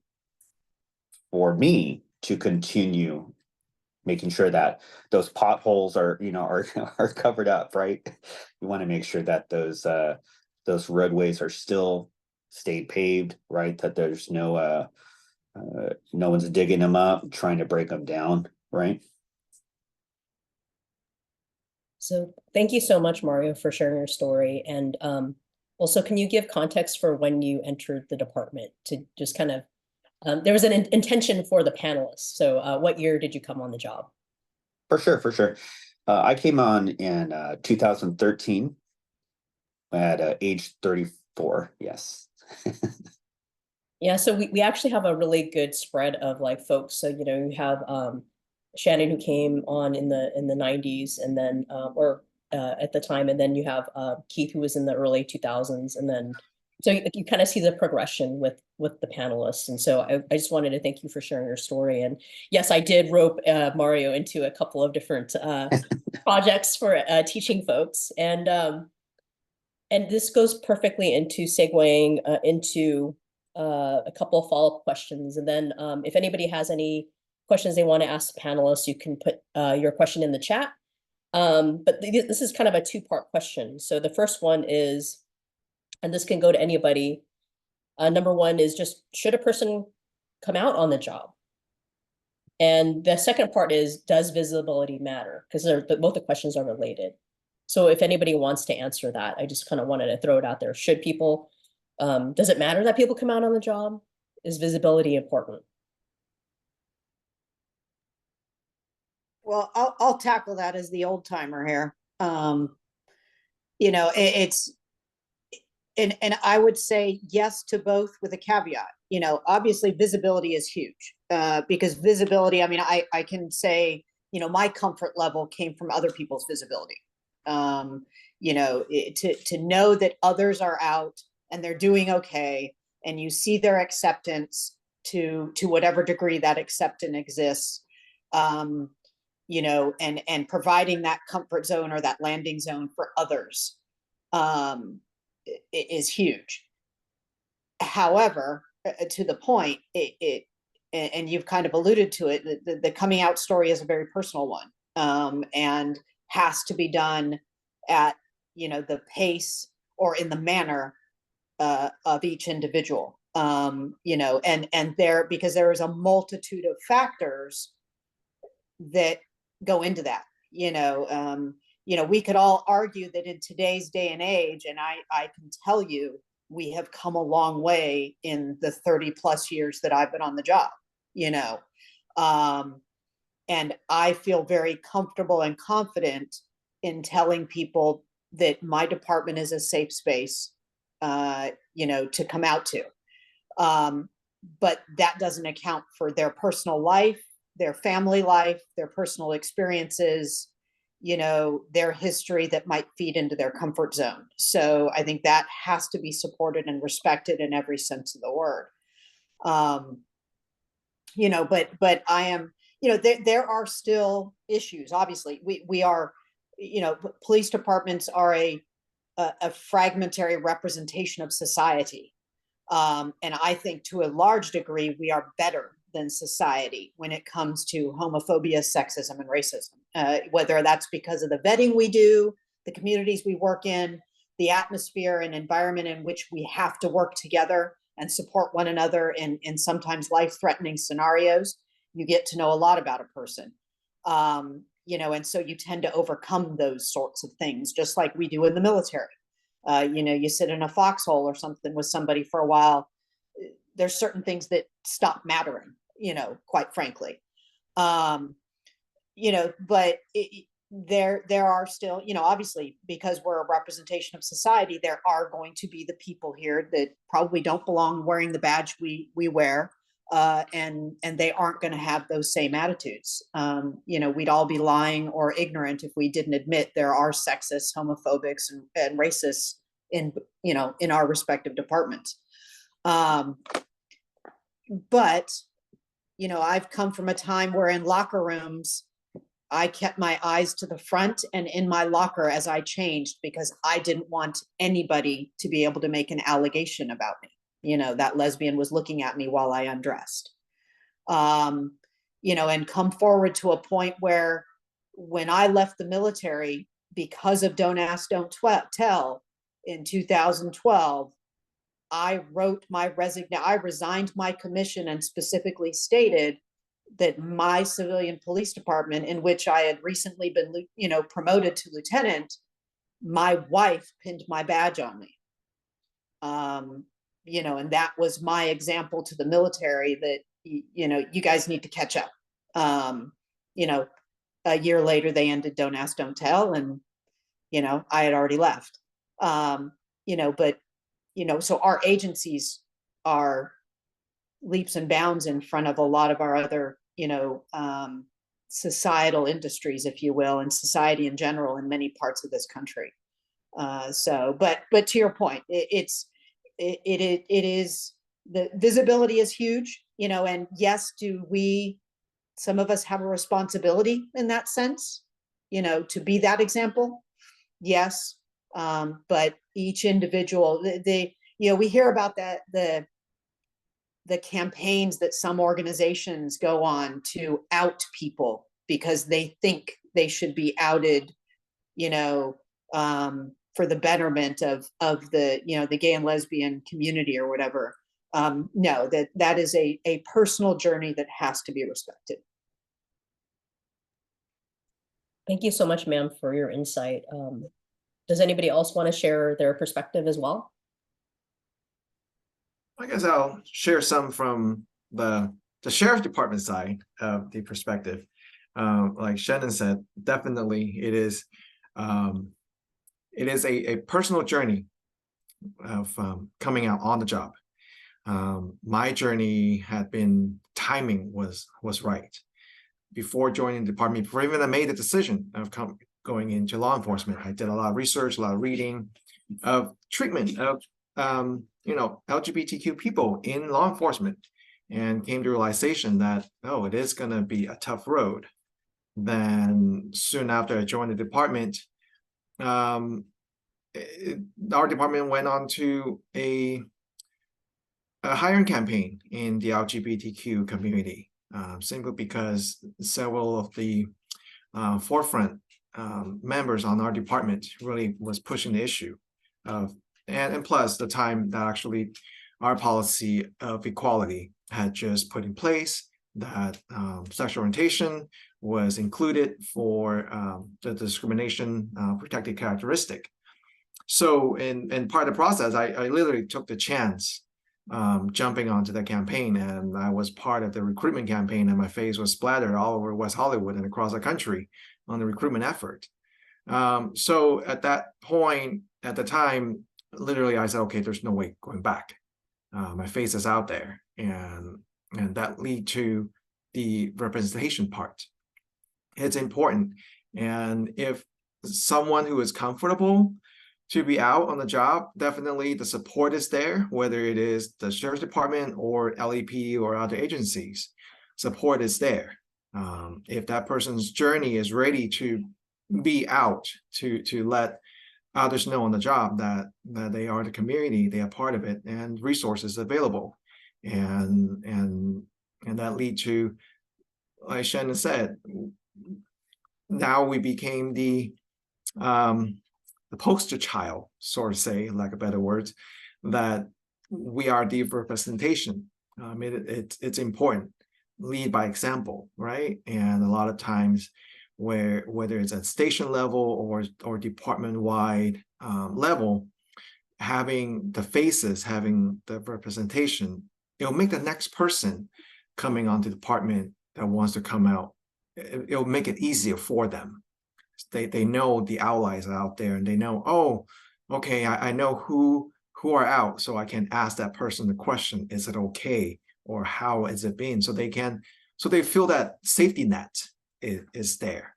for me to continue making sure that those potholes are covered up, right? You want to make sure that those roadways are still stayed paved, right? That there's no one's digging them up, trying to break them down, right? So thank you so much, Mario, for sharing your story. And also, can you give context for when you entered the department to just kind of, there was an intention for the panelists. So what year did you come on the job? For sure, for sure. I came on in 2013 at age 34, yes. Yeah, so we actually have a really good spread of like folks. So, you know, you have Shannon who came on in the 90s and then or at the time, and then you have Keith who was in the early 2000s, and then so you kind of see the progression with the panelists. And so I just wanted to thank you for sharing your story. And yes, I did rope Mario into a couple of different projects for teaching folks. And this goes perfectly into segueing into a couple of follow-up questions. And then if anybody has any questions they want to ask the panelists, you can put your question in the chat. But this is kind of a two-part question. So the first one is, and this can go to anybody. Number one is just, should a person come out on the job? And the second part is, does visibility matter? Because both the questions are related. So if anybody wants to answer that, I just kind of wanted to throw it out there. Should people, does it matter that people come out on the job? Is visibility important? Well, I'll tackle that as the old timer here. You know, and I would say yes to both with a caveat. You know, obviously visibility is huge because visibility, I mean, I can say, you know, my comfort level came from other people's visibility. You know, to know that others are out and they're doing okay, and you see their acceptance to whatever degree that acceptance exists, you know, and providing that comfort zone or that landing zone for others is huge. However, to the point, and you've kind of alluded to it, the coming out story is a very personal one, and has to be done at, you know, the pace or in the manner of each individual. You know, and because there is a multitude of factors that go into that. You know, we could all argue that in today's day and age, and I can tell you, we have come a long way in the 30 plus years that I've been on the job, you know. And I feel very comfortable and confident in telling people that my department is a safe space, you know, to come out to. But that doesn't account for their personal life, their family life, their personal experiences, you know, their history that might feed into their comfort zone. So I think that has to be supported and respected in every sense of the word. Um, but I am, there are still issues. Obviously, we are, police departments are a fragmentary representation of society. And I think to a large degree, we are better than society when it comes to homophobia, sexism, and racism, whether that's because of the vetting we do, the communities we work in, the atmosphere and environment in which we have to work together and support one another in sometimes life-threatening scenarios. You get to know a lot about a person. And so you tend to overcome those sorts of things, just like we do in the military. You sit in a foxhole or something with somebody for a while, there's certain things that stop mattering, quite frankly. But there are still, obviously, because we're a representation of society, there are going to be the people here that probably don't belong wearing the badge we wear. And they aren't going to have those same attitudes. We'd all be lying or ignorant if we didn't admit there are sexists, homophobics, and racists in our respective departments. But I've come from a time where in locker rooms, I kept my eyes to the front and in my locker as I changed, because I didn't want anybody to be able to make an allegation about me. That lesbian was looking at me while I undressed. And come forward to a point where when I left the military, because of Don't Ask, Don't Tell in 2012, I wrote my resignation. I resigned my commission and specifically stated that my civilian police department, in which I had recently been, promoted to lieutenant, my wife pinned my badge on me. And that was my example to the military that, you guys need to catch up. A year later, they ended Don't Ask, Don't Tell, and, I had already left. So our agencies are leaps and bounds in front of a lot of our other, societal industries, if you will, and society in general in many parts of this country. But to your point, it is, the visibility is huge, and yes, some of us have a responsibility in that sense, to be that example. Yes. But each individual, we hear about that, the campaigns that some organizations go on to out people because they think they should be outed, for the betterment of the, the gay and lesbian community or whatever. No, that is a personal journey that has to be respected. Thank you so much, ma'am, for your insight. Does anybody else want to share their perspective as well? I guess I'll share some from the sheriff's department side of the perspective. Like Shannon said, definitely it is a personal journey of coming out on the job. My journey had been, timing was right. Before joining the department, before even I made the decision of going into law enforcement, I did a lot of research, a lot of reading of treatment of LGBTQ people in law enforcement, and came to realization that, oh, it is going to be a tough road. Then soon after I joined the department, our department went on to a hiring campaign in the LGBTQ community, simply because several of the forefront members on our department really was pushing the issue of, and plus the time that actually our policy of equality had just put in place, that sexual orientation was included for the discrimination protected characteristic. So in part of the process, I literally took the chance jumping onto the campaign, and I was part of the recruitment campaign, and my face was splattered all over West Hollywood and across the country on the recruitment effort. So at that point, at the time, literally I said, okay, there's no way going back. My face is out there, and that lead to the representation part. It's important. And if someone who is comfortable to be out on the job, definitely the support is there, whether it is the sheriff's department or LEP or other agencies, support is there. If that person's journey is ready to be out, to let others know on the job that they are the community, they are part of it, and resources available, and that lead to, like Shannon said, now we became the poster child, sort of say, like a better words, that we are the representation. It's important. Lead by example, right? And a lot of times, whether it's at station level or department-wide level, having the faces, having the representation, it'll make the next person coming onto the department that wants to come out, it'll make it easier for them. They know the allies are out there, and they know, oh, okay, I know who are out, so I can ask that person the question, is it okay, or how is it been, so they feel that safety net is there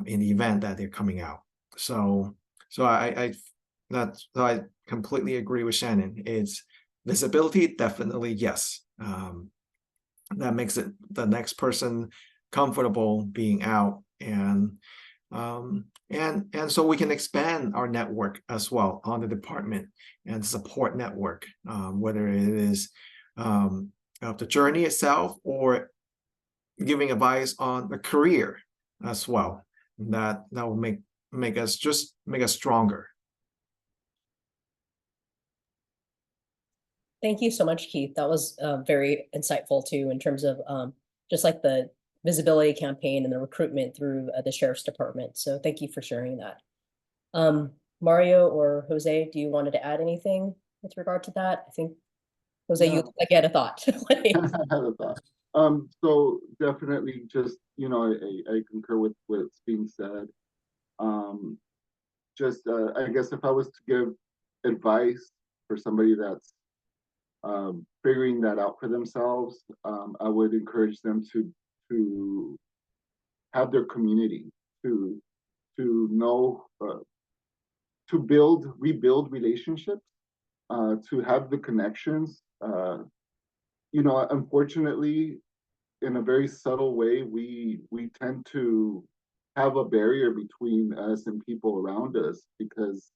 in the event that they're coming out. So I completely agree with Shannon. It's visibility, definitely yes. That makes it the next person comfortable being out, and so we can expand our network as well on the department and support network, whether it is of the journey itself or giving advice on the career as well. That will make us stronger. Thank you so much, Keith. That was very insightful too, in terms of just like the visibility campaign and the recruitment through the sheriff's department. So thank you for sharing that. Mario or Jose, do you wanted to add anything with regard to that? I think Jose, you look like you had a thought. I had a thought. So definitely, just I concur with what's being said. I guess if I was to give advice for somebody that's figuring that out for themselves, I would encourage them to have their community, to know, to rebuild relationships, to have the connections. Unfortunately, in a very subtle way, we tend to have a barrier between us and people around us because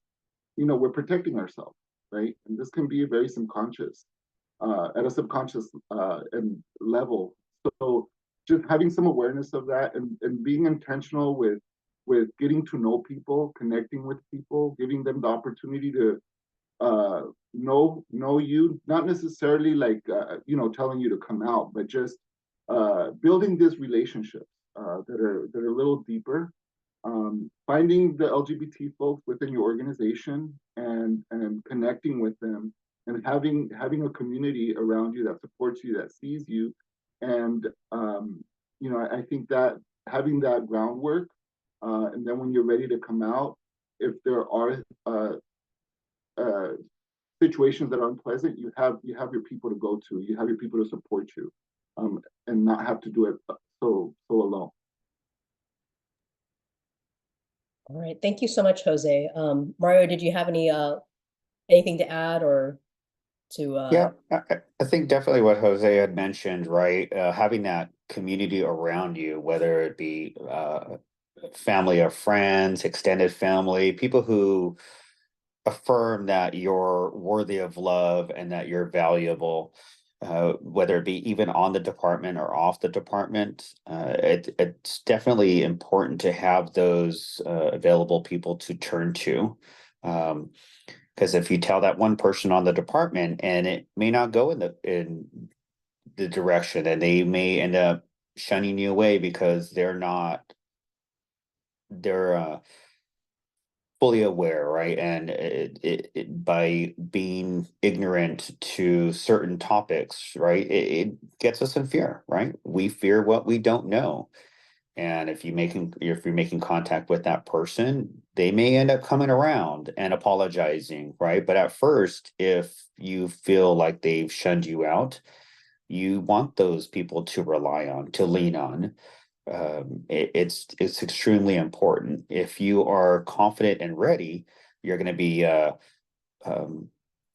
we're protecting ourselves, right? And this can be very subconscious, at a subconscious and level. So just having some awareness of that, and being intentional with getting to know people, connecting with people, giving them the opportunity to know you, not necessarily like telling you to come out, but just building these relationships that are a little deeper. Finding the LGBT folks within your organization and connecting with them, and having a community around you that supports you, that sees you. And I think that having that groundwork, and then when you're ready to come out, if there are situations that are unpleasant, you have your people to go to, you have your people to support you, and not have to do it so alone. All right, thank you so much, Jose. Mario, did you have anything to add or to? Yeah, I think definitely what Jose had mentioned, right? Having that community around you, whether it be family or friends, extended family, people who affirm that you're worthy of love and that you're valuable, whether it be even on the department or off the department. It's definitely important to have those available people to turn to. Because if you tell that one person on the department and it may not go in the direction, and they may end up shunning you away because they're fully aware, right? And by being ignorant to certain topics, right, it gets us in fear, right? We fear what we don't know. And if you're making contact with that person, they may end up coming around and apologizing, right? But at first, if you feel like they've shunned you out, you want those people to rely on, to lean on. It's extremely important. If you are confident and ready, you're going to be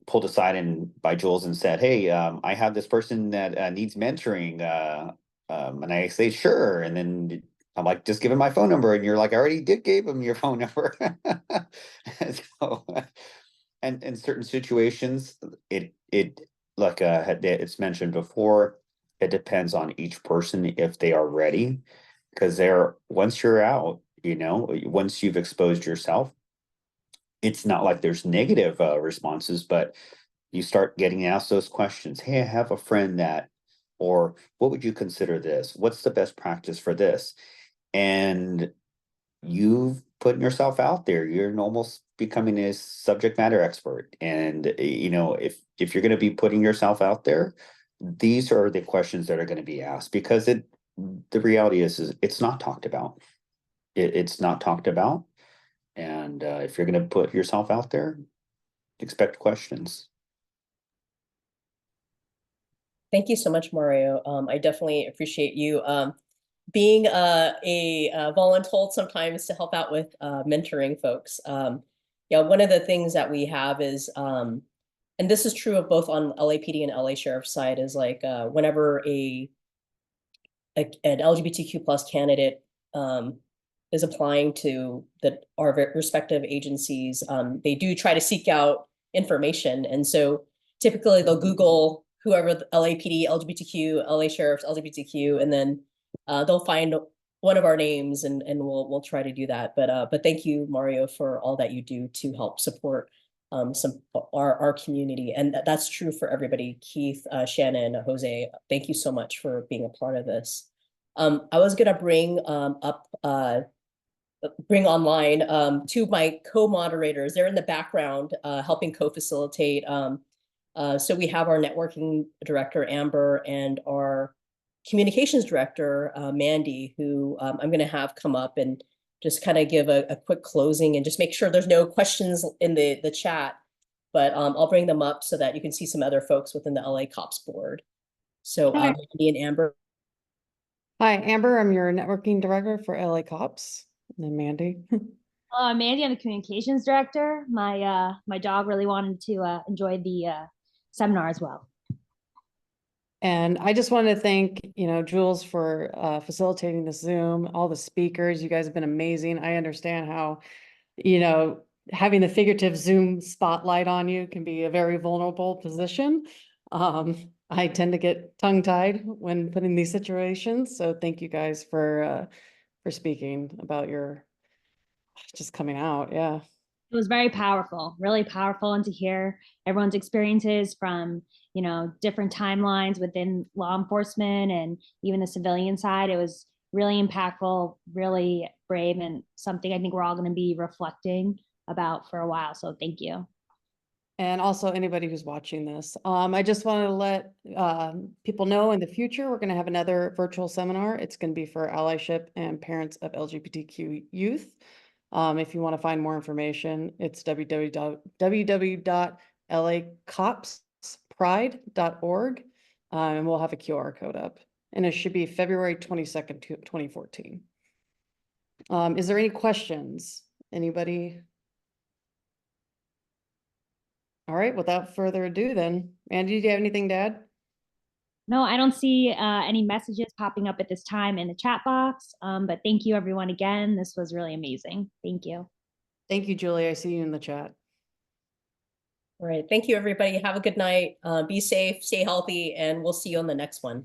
pulled aside by Jules and said, "Hey, I have this person that needs mentoring," and I say, "Sure," and then I'm like, "Just give him my phone number," and you're like, "I already did give him your phone number." So, and in certain situations, it like it's mentioned before, it depends on each person if they are ready, because once you're out, once you've exposed yourself, it's not like there's negative responses, but you start getting asked those questions. Hey, I have a friend that, or what would you consider this? What's the best practice for this? And you've put yourself out there. You're almost becoming a subject matter expert. And if you're going to be putting yourself out there, these are the questions that are going to be asked, because the reality is it's not talked about. It's not talked about. And if you're going to put yourself out there, expect questions. Thank you so much, Mario. I definitely appreciate you being a voluntold sometimes to help out with mentoring folks. Yeah, one of the things that we have is, and this is true of both on LAPD and LA Sheriff's side, is like whenever an LGBTQ plus candidate is applying to our respective agencies, they do try to seek out information. And so typically they'll Google whoever the LAPD, LGBTQ, LA Sheriff's, LGBTQ, and then they'll find one of our names, and we'll try to do that. But thank you, Mario, for all that you do to help support our community. And that's true for everybody. Keith, Shannon, Jose, thank you so much for being a part of this. I was gonna bring bring online two of my co-moderators. They're in the background helping co-facilitate. So we have our networking director, Amber, and our communications director, Mandy, who I'm going to have come up and just kind of give a quick closing and just make sure there's no questions in the chat. But I'll bring them up so that you can see some other folks within the LACOPS board. So Mandy and Amber. Hi, Amber. I'm your networking director for LACOPS. And then Mandy. Mandy, I'm the communications director. My dog really wanted to enjoy the seminar as well. And I just wanted to thank, Jules for facilitating this Zoom, all the speakers. You guys have been amazing. I understand how, having the figurative Zoom spotlight on you can be a very vulnerable position. I tend to get tongue-tied when put in these situations. So thank you guys for speaking about your just coming out. Yeah. It was very powerful, really powerful, and to hear everyone's experiences from, different timelines within law enforcement and even the civilian side. It was really impactful, really brave, and something I think we're all going to be reflecting about for a while. So thank you. And also anybody who's watching this. I just wanted to let people know in the future, we're going to have another virtual seminar. It's going to be for allyship and parents of LGBTQ youth. If you want to find more information, it's www.lacopspride.org, and we'll have a QR code up. And it should be February 22nd, 2014. Is there any questions? Anybody? All right, without further ado then, Andy, do you have anything to add? No, I don't see any messages popping up at this time in the chat box, but thank you everyone again. This was really amazing. Thank you. Thank you, Julie. I see you in the chat. All right, thank you everybody. Have a good night. Be safe, stay healthy, and we'll see you on the next one.